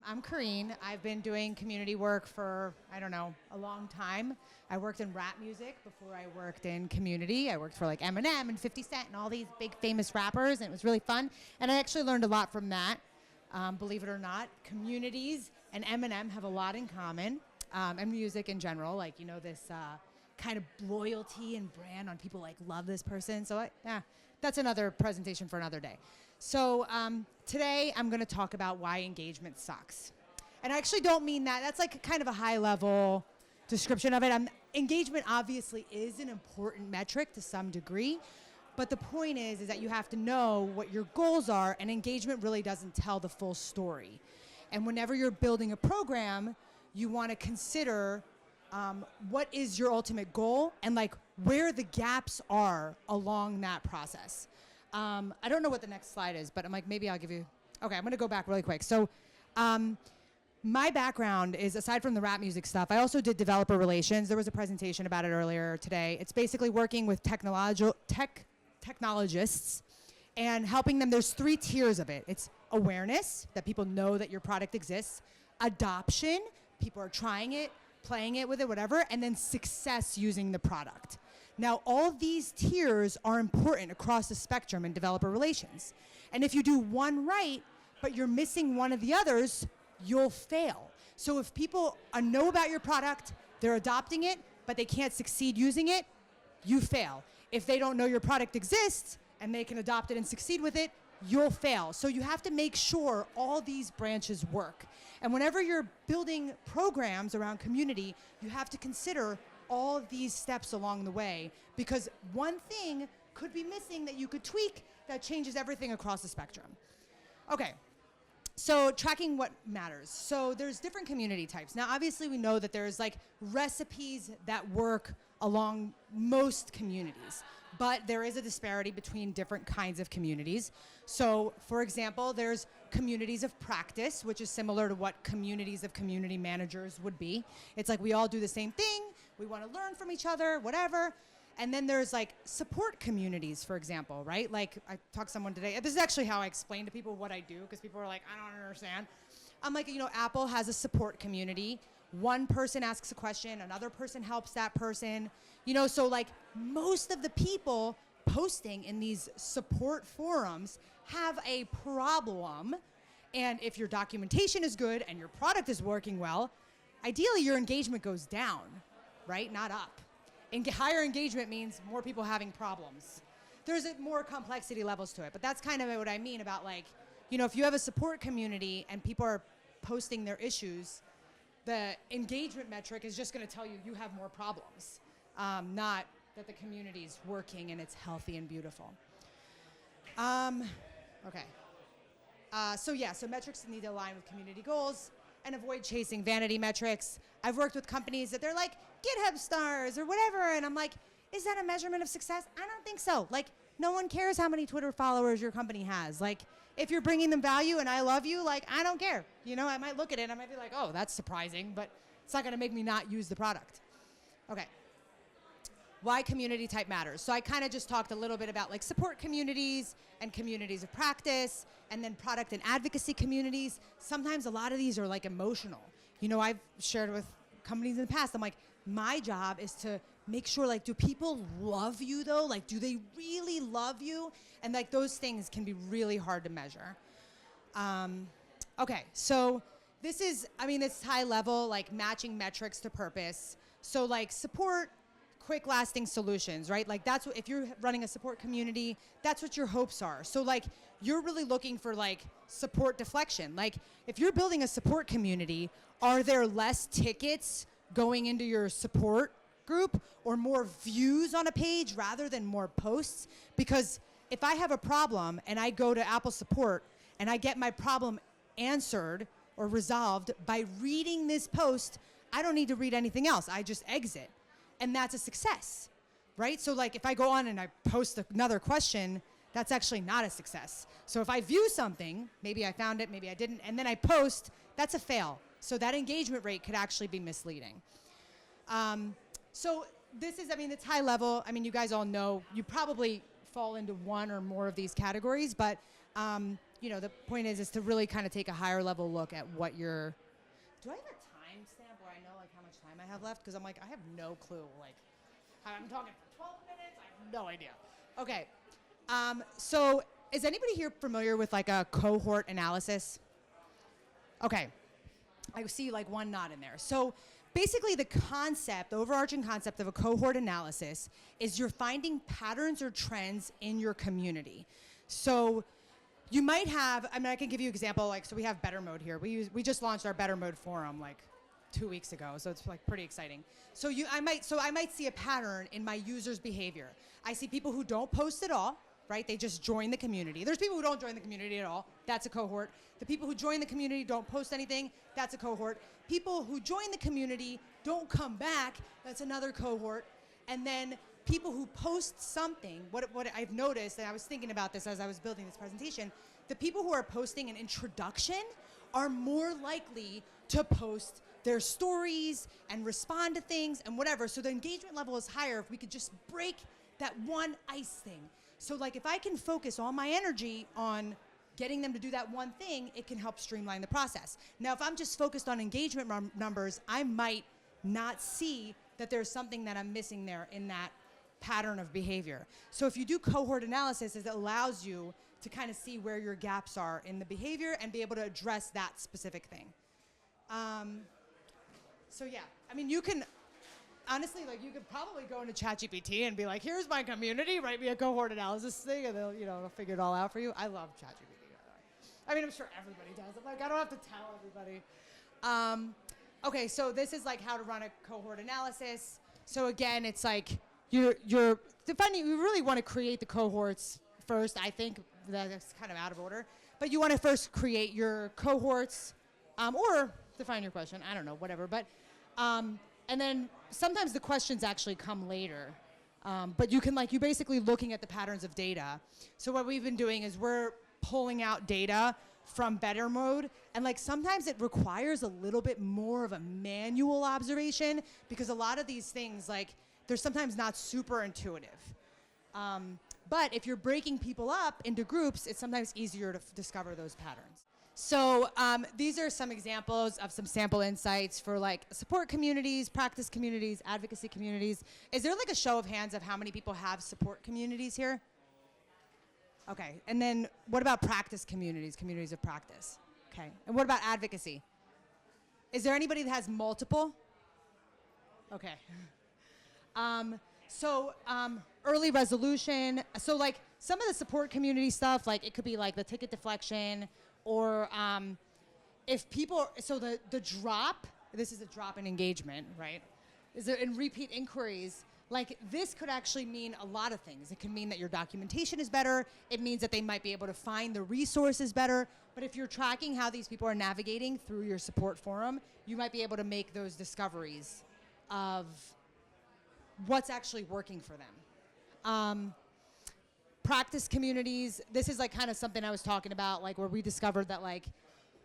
I'm Karin. I've been doing community work for, I don't know, a long time. I worked in rap music before I worked in community. I worked for like Eminem and 50 Cent and all these big famous rappers, and it was really fun. And I actually learned a lot from that. Believe it or not, communities and Eminem have a lot in common, and music in general. Like, you know, this kind of loyalty and brand on people like love this person. So that's another presentation for another day. So today I'm going to talk about why engagement sucks. And I actually don't mean that. That's like kind of a high level description of it. Engagement obviously is an important metric to some degree. But the point is that you have to know what your goals are, and engagement really doesn't tell the full story. And whenever you're building a program, you want to consider what is your ultimate goal and like where the gaps are along that process. I don't know what the next slide is, but I'm like, maybe I'll give you, okay, I'm gonna go back really quick. So my background is, aside from the rap music stuff, I also did developer relations. There was a presentation about it earlier today. It's basically working with technologists and helping them. There's 3 tiers of it. It's awareness, that people know that your product exists, adoption, people are trying it, playing it with it, whatever, and then success using the product. Now, all these tiers are important across the spectrum in developer relations. And if you do one right, but you're missing one of the others, you'll fail. So if people know about your product, they're adopting it, but they can't succeed using it, you fail. If they don't know your product exists and they can adopt it and succeed with it, you'll fail. So you have to make sure all these branches work. And whenever you're building programs around community, you have to consider all of these steps along the way, because one thing could be missing that you could tweak that changes everything across the spectrum. Okay. So tracking what matters. So there's different community types. Now, obviously, we know that there's like recipes that work along most communities, but there is a disparity between different kinds of communities. So, for example, there's communities of practice, which is similar to what communities of community managers would be. It's like we all do the same thing. We want to learn from each other, whatever. And then there's like support communities, for example, right? Like I talked to someone today. This is actually how I explain to people what I do, because people are like, I don't understand. I'm like, you know, Apple has a support community. One person asks a question, another person helps that person. You know, so like most of the people posting in these support forums have a problem. And if your documentation is good and your product is working well, ideally your engagement goes down, right? Not up. Higher engagement means more people having problems. There's more complexity levels to it, but that's kind of what I mean about, like, you know, if you have a support community and people are posting their issues, the engagement metric is just going to tell you you have more problems, not that the community's working and it's healthy and beautiful. Okay. So metrics need to align with community goals and avoid chasing vanity metrics. I've worked with companies that they're like GitHub stars or whatever, and I'm like, is that a measurement of success? I don't think so. Like, no one cares how many Twitter followers your company has. Like, if you're bringing them value and I love you, like, I don't care. You know, I might look at it and I might be like, oh, that's surprising, but it's not gonna make me not use the product. Okay. Why community type matters. So I kind of just talked a little bit about like support communities and communities of practice, and then product and advocacy communities. Sometimes a lot of these are like emotional. You know, I've shared with companies in the past, I'm like, my job is to make sure, like, do people love you though? Like, do they really love you? And like those things can be really hard to measure. Okay, so this is, I mean, it's high level, like matching metrics to purpose. So like support, quick lasting solutions, right? Like that's what, if you're running a support community, that's what your hopes are. So like you're really looking for like support deflection. Like if you're building a support community, are there less tickets going into your support group or more views on a page rather than more posts? Because if I have a problem and I go to Apple support and I get my problem answered or resolved by reading this post, I don't need to read anything else. I just exit. And that's a success, right? So like if I go on and I post another question, that's actually not a success. So if I view something, maybe I found it, maybe I didn't, and then I post, that's a fail. So that engagement rate could actually be misleading. So this is, I mean, it's high level. I mean, you guys all know, you probably fall into one or more of these categories, but the point is to really kind of take a higher level look at what you're. Do I have a timestamp where I know like how much time I have left? Because I'm like, I have no clue. Like, I'm talking for 12 minutes. I have no idea. Okay. So is anybody here familiar with like a cohort analysis? Okay. I see like one nod in there. So basically the overarching concept of a cohort analysis is you're finding patterns or trends in your community. So you might have, I can give you an example, like, so we have Better Mode here. We just launched our Better Mode forum like 2 weeks ago, so it's like pretty exciting. So I might see a pattern in my users' behavior. I see people who don't post at all, right? They just join the community. There's people who don't join the community at all. That's a cohort. The people who join the community don't post anything. That's a cohort. People who join the community don't come back. That's another cohort. And then people who post something, what I've noticed, and I was thinking about this as I was building this presentation, the people who are posting an introduction are more likely to post their stories and respond to things and whatever. So the engagement level is higher if we could just break that one ice thing. So like if I can focus all my energy on getting them to do that one thing, it can help streamline the process. Now, if I'm just focused on engagement numbers, I might not see that there's something that I'm missing there in that pattern of behavior. So if you do cohort analysis, it allows you to kind of see where your gaps are in the behavior and be able to address that specific thing. So yeah, you can, honestly, like you could probably go into ChatGPT and be like, here's my community, write me a cohort analysis thing, and they'll figure it all out for you. I love ChatGPT. I'm sure everybody does. I'm like, I don't have to tell everybody. Okay, so this is like how to run a cohort analysis. So again, it's like you're defining, you really want to create the cohorts first. I think that's kind of out of order. But you want to first create your cohorts, or define your question, I don't know, whatever. But, and then sometimes the questions actually come later. But you're basically looking at the patterns of data. So what we've been doing is we're pulling out data from Better Mode, and like sometimes it requires a little bit more of a manual observation because a lot of these things, like, they're sometimes not super intuitive. But if you're breaking people up into groups, it's sometimes easier to discover those patterns. So these are some examples of some sample insights for like support communities, practice communities, advocacy communities. Is there like a show of hands of how many people have support communities here? Okay, and then what about practice communities, communities of practice? Okay, and what about advocacy? Is there anybody that has multiple? Okay. Early resolution. So like some of the support community stuff, like it could be like the ticket deflection, or if people, so the drop, this is a drop in engagement, right? Is there in repeat inquiries? Like this could actually mean a lot of things. It can mean that your documentation is better. It means that they might be able to find the resources better. But if you're tracking how these people are navigating through your support forum, you might be able to make those discoveries of what's actually working for them. Practice communities, this is like kind of something I was talking about, like where we discovered that like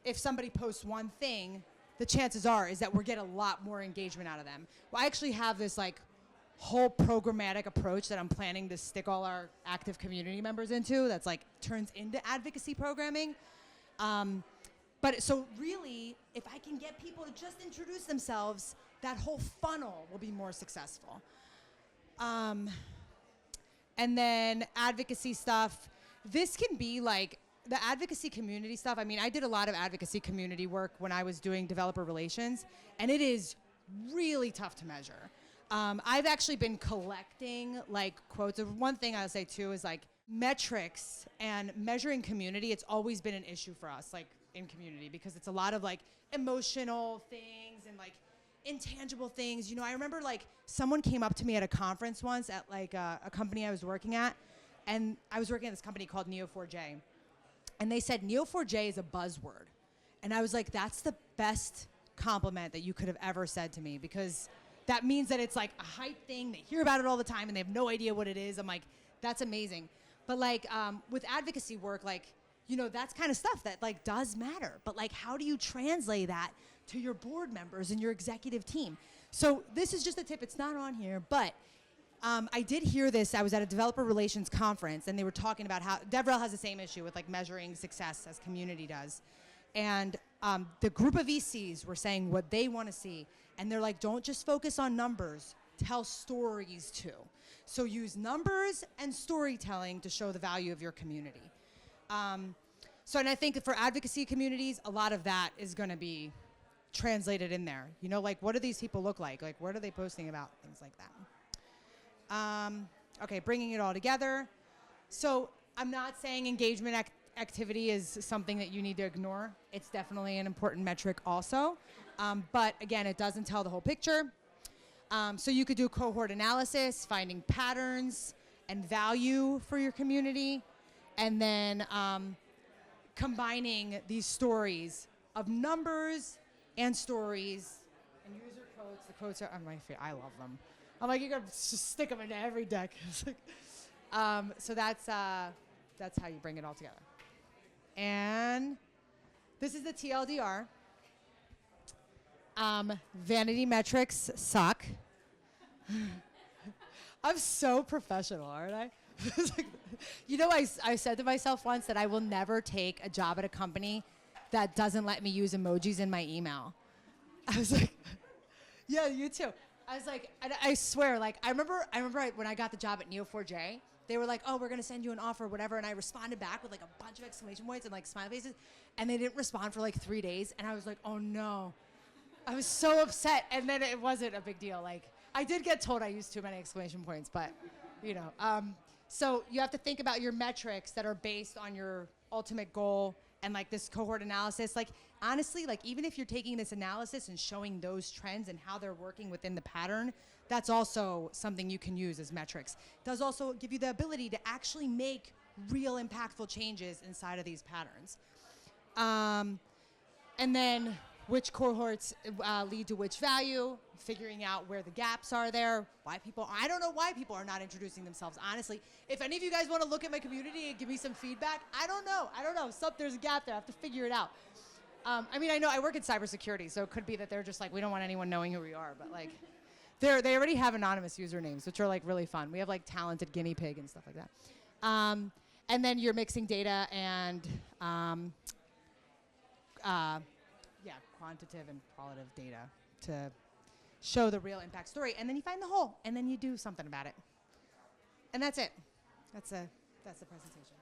if somebody posts one thing, the chances are is that we're getting a lot more engagement out of them. Well, I actually have this like whole programmatic approach that I'm planning to stick all our active community members into that's like turns into advocacy programming. But so really, if I can get people to just introduce themselves, that whole funnel will be more successful. And then advocacy stuff, this can be like the advocacy community stuff. I did a lot of advocacy community work when I was doing developer relations, and it is really tough to measure. I've actually been collecting like quotes. One thing I'll say too is like metrics and measuring community. It's always been an issue for us, like in community, because it's a lot of like emotional things and like intangible things. I remember like someone came up to me at a conference once at like a company I was working at, and I was working at this company called Neo4j, and they said Neo4j is a buzzword, and I was like, that's the best compliment that you could have ever said to me, because that means that it's like a hype thing. They hear about it all the time and they have no idea what it is. I'm like, that's amazing. But like with advocacy work, like, that's kind of stuff that like does matter. But like, how do you translate that to your board members and your executive team? So this is just a tip. It's not on here, but I did hear this. I was at a developer relations conference, and they were talking about how DevRel has the same issue with like measuring success as community does. And the group of VCs were saying what they want to see. And they're like, don't just focus on numbers, tell stories too. So use numbers and storytelling to show the value of your community. And I think for advocacy communities, a lot of that is going to be translated in there. You know, like, what do these people look like? Like, what are they posting about? Things like that. Okay, bringing it all together. So I'm not saying engagement activity is something that you need to ignore. It's definitely an important metric also. But again, it doesn't tell the whole picture. So you could do cohort analysis, finding patterns and value for your community, and then combining these stories of numbers and stories and user quotes. The quotes are my favorite. I love them. I'm like, you gotta just stick them into every deck. So that's how you bring it all together. And this is the TLDR. Vanity metrics suck. I'm so professional, aren't I? You know, I said to myself once that I will never take a job at a company that doesn't let me use emojis in my email. I was like, yeah, you too. I was like, I swear, like, I remember when I got the job at Neo4j, they were like, oh, we're going to send you an offer, whatever. And I responded back with like a bunch of exclamation points and like smiley faces. And they didn't respond for like 3 days. And I was like, oh no. I was so upset. And then it wasn't a big deal. Like, I did get told I used too many exclamation points, but you know. So you have to think about your metrics that are based on your ultimate goal and like this cohort analysis. Like, honestly, like even if you're taking this analysis and showing those trends and how they're working within the pattern, that's also something you can use as metrics. It does also give you the ability to actually make real impactful changes inside of these patterns. And then which cohorts lead to which value, figuring out where the gaps are there, I don't know why people are not introducing themselves, honestly. If any of you guys want to look at my community and give me some feedback, I don't know. There's a gap there. I have to figure it out. I mean, I know I work in cybersecurity, so it could be that they're just like, we don't want anyone knowing who we are, but like, they already have anonymous usernames, which are like really fun. We have like talented guinea pig and stuff like that. And then you're mixing data and quantitative and qualitative data to show the real impact story. And then you find the hole, and then you do something about it. And that's it. That's the presentation.